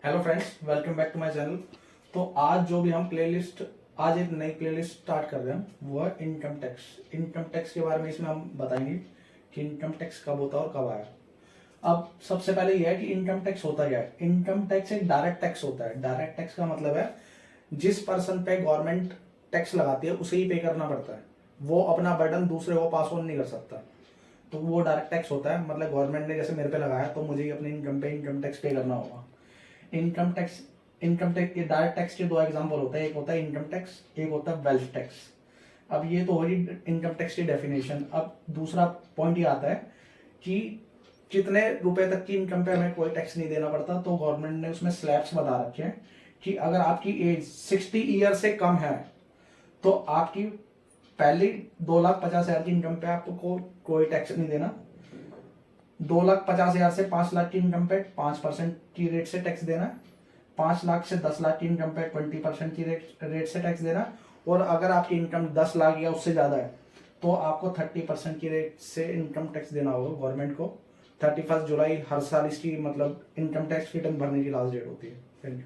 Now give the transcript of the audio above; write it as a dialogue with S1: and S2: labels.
S1: Hello friends, welcome back to my channel. तो आज जो भी हम प्लेलिस्ट आज एक नई प्लेलिस्ट स्टार्ट कर रहे हैं वो है इनकम टैक्स। इनकम टैक्स के बारे में इसमें हम बताएंगे कि इनकम टैक्स कब होता है और कब आया। अब सबसे पहले यह है कि इनकम टैक्स होता क्या है। इनकम टैक्स एक डायरेक्ट टैक्स होता है। डायरेक्ट टैक्स का मतलब है जिस पर्सन पे गवर्नमेंट टैक्स लगाती है उसे ही पे करना पड़ता है। वो अपना बर्डन दूसरे को पास ऑन नहीं कर सकता। तो वो डायरेक्ट टैक्स होता है। मतलब गवर्नमेंट ने जैसे मेरे पे लगाया तो मुझे ही अपनी इनकम पे इनकम टैक्स पे करना होगा। इनकम टैक्स के डायरेक्ट टैक्स के दो एग्जांपल होते हैं। एक होता है इनकम टैक्स, एक होता है वेल्थ टैक्स। अब ये तो हो रही इनकम टैक्स की डेफिनेशन। अब दूसरा पॉइंट ये आता है कि कितने रुपए तक की इनकम पे हमें कोई टैक्स नहीं देना पड़ता। तो गवर्नमेंट ने उसमें स्लैब्स बता रखे हैं कि अगर आपकी एज 60 ईयर से कम है तो आपकी पहली 2,50,000 की इनकम पे आपको कोई टैक्स नहीं देना। 2,50,000 से 5 लाख की इनकम पे 5% की रेट से टैक्स देना। 5 लाख से 10 लाख की इनकम पे 20% की रेट से टैक्स देना। और अगर आपकी इनकम 10 लाख या उससे ज्यादा है तो आपको 30% की रेट से इनकम टैक्स देना होगा गवर्नमेंट को। 31 जुलाई हर साल इसकी मतलब इनकम टैक्स रिटर्न भरने की लास्ट डेट होती है। Thank you.